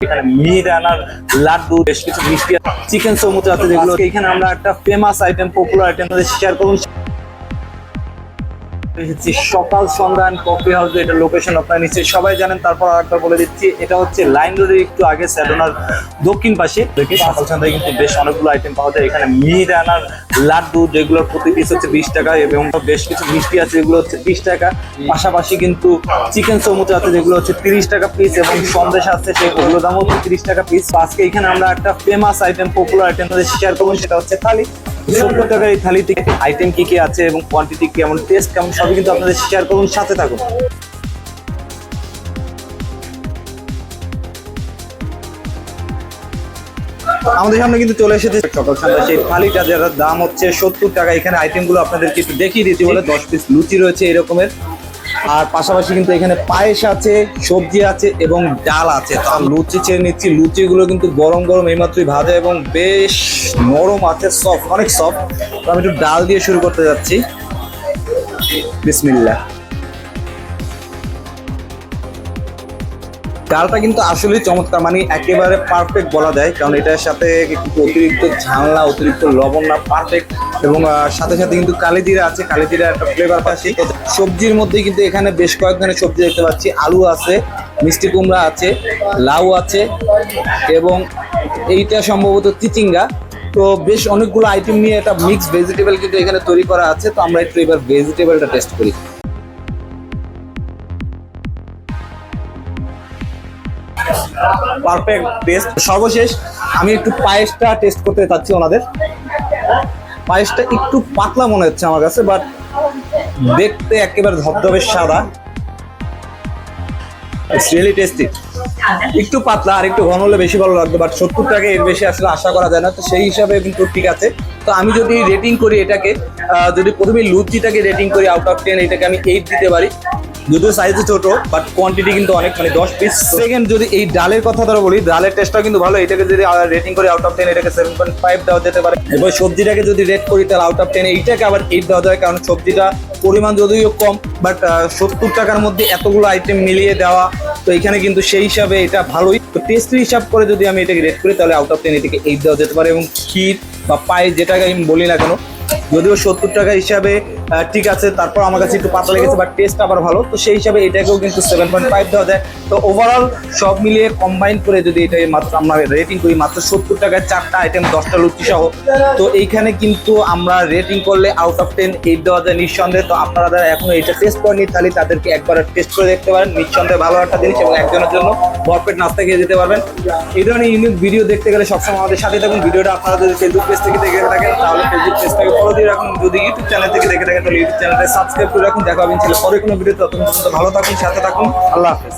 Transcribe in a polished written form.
এখানে মিহিদানার লাড্ডু, বেশ কিছু মিষ্টি, চিকেন সমুচা আছে যেগুলো এখানে আমরা একটা famous item, popular item share করুন। সকাল সন্ধ্যা কফি হাউস, এটা লোকেশন আপনারা নিশ্চয়ই সবাই জানেন। তারপর আরেকবার বলে দিচ্ছি, এটা হচ্ছে লাইন রোডের একটু আগে, স্যাডোনার দক্ষিণ পাশে। সকাল সন্ধ্যায় কিন্তু বেশ অনেকগুলো আইটেম পাওয়া যায়। এখানে মিহিদানার লাড্ডু যেগুলোর প্রতি পিস হচ্ছে 20 টাকা, এবং বেশ কিছু মিষ্টি আছে যেগুলো হচ্ছে 20 টাকা। পাশাপাশি কিন্তু চিকেন সমুচা আছে যেগুলো হচ্ছে 30 টাকা পিস, এবং সন্দেশ আছে সেগুলো দাম হচ্ছে 30 টাকা পিস। আজকে এখানে আমরা একটা famous item, popular item share করবো, সেটা হচ্ছে থালি। 70 টাকার এই থালি থেকে আইটেম কি কি আছে এবং কোয়ান্টিটি কেমন, টেস্ট কেমন, সবই কিন্তু আপনাদের শেয়ার করুন, সাথে থাকুন। আমাদের সামনে কিন্তু চলে এসেছে সকাল সন্ধ্যা সেই থালিটা, যার দাম হচ্ছে 70 টাকা। এখানে আইটেম গুলো আপনাদেরকে একটু দেখিয়ে দিতে বলে, 10 পিস লুচি রয়েছে এরকমের, আর পাশাপাশি কিন্তু এখানে পায়েস আছে, সবজি আছে এবং ডাল আছে। তো আমি লুচি চেয়ে নিচ্ছি। লুচিগুলো কিন্তু গরম গরম এইমাত্রই ভাজা এবং বেশ নরম আছে, সফট, অনেক সফট। তো আমি একটু ডাল দিয়ে শুরু করতে যাচ্ছি। বিসমিল্লাহ। ডালটা কিন্তু আসলে চমৎকার, মানে একেবারে পারফেক্ট বলা যায়, কারণ এটার সাথে কিন্তু অতিরিক্ত ঝালনা, অতিরিক্ত লবণ না, পারফেক্ট। এবং সাথে সাথে কিন্তু কালিজিরা আছে, কালিজিরা একটা ফ্লেভার পাচ্ছি। সবজির মধ্যে কিন্তু এখানে বেশ কয়েক ধরনের সবজি দেখতে পাচ্ছি। আলু আছে, মিষ্টি কুমড়া আছে, লাউ আছে, এবং এইটা সম্ভবত চিচিঙ্গা। তো বেশ অনেকগুলো আইটেম নিয়ে একটা মিক্স ভেজিটেবল কিন্তু এখানে তৈরি করা আছে। তো আমরা একটু এবার ভেজিটেবলটা টেস্ট করি। Perfect test. সর্বশেষ আমি একটু পায়েসটা টেস্ট করতে চাচ্ছি ওনাদের। পায়েসটা একটু পাতলা মনে হচ্ছে আমার কাছে, বাট দেখতে একেবারে ধবধবে সাদা। It's really tasty. একটু পাতলা, আর একটু ঘন হলে বেশি ভালো লাগতো, বাট 70 টাকা এর বেশি আসলে আশা করা যায় না। তো সেই হিসাবে কিন্তু ঠিক আছে। তো আমি যদি রেটিং করি এটাকে, যদি প্রথমে লুচিটাকে রেটিং করি আউট অফ 10, এটাকে আমি 8 দিতে পারি। যদিও সাইজে ছোট, বাট কোয়ান্টিটি কিন্তু অনেক, মানে 10 পিস। সেকেন্ড, যদি এই ডালের কথা ধরো বলি, ডালের টেস্টটা কিন্তু ভালো। এটাকে যদি রেটিং করি আউট অফ 10, এটাকে 7.5 দেওয়া যেতে পারে। এবার সবজিটাকে যদি রেট করি তাহলে আউট অফ 10 এইটাকে আবার 8 দেওয়া যায়, কারণ সবজিটা পরিমাণ যদিও কম, বাট 70 টাকার মধ্যে এতগুলো আইটেম মিলিয়ে দেওয়া, তো এখানে কিন্তু সেই হিসাবে এটা ভালোই। তো টেস্ট হিসাব করে যদি আমি এটাকে রেট করি তাহলে আউট অফ 10 এটাকে 8 দেওয়া যেতে পারে। এবং ক্ষীর বা পায়েস যেটাকে আমি বলি না কেন, যদিও 70 টাকা হিসাবে ঠিক আছে, তারপর আমার কাছে একটু পাতলা লেগেছে, বাট টেস্ট আবার ভালো। তো সেই হিসাবে এটাকেও কিন্তু 7.5 দেওয়া যায়। তো ওভারঅল সব মিলিয়ে কম্বাইন করে যদি এটা মাত্র আমরা রেটিং করি, মাত্র 70 টাকায় 4টা আইটেম, 10টা লুচি সহ, তো এইখানে কিন্তু আমরা রেটিং করলে আউট অফ 10 8 দেওয়া যায় নিঃসন্দেহে। তো আপনারা যারা এখনো এটা টেস্ট করেনি, তাহলে তাদেরকে একবার টেস্ট করে দেখতে পারেন। নিঃসন্দেহে ভালো একটা জিনিস, এবং একজনের জন্য ভরপেট নাস্তা খেয়ে যেতে পারবেন। এই ধরনের ইউনিক ভিডিও দেখতে গেলে সবসময় আমাদের সাথে থাকুন। ভিডিওটা আপনারা যদি ফেসবুক পেজ থেকে দেখে থাকেন তাহলে ফেসবুক পেজটাকে ফলো দিয়ে রাখুন। যদি ইউটিউব চ্যানেল থেকে দেখে থাকেন তাহলে ইউটিউব চ্যানেলটা সাবস্ক্রাইব করে রাখুন। দেখা হবে ইনশাআল্লাহ পরে কোনো ভিডিওতে। ততক্ষণ পর্যন্ত ভালো থাকুন, সাথে থাকুন। আল্লাহ হাফেজ।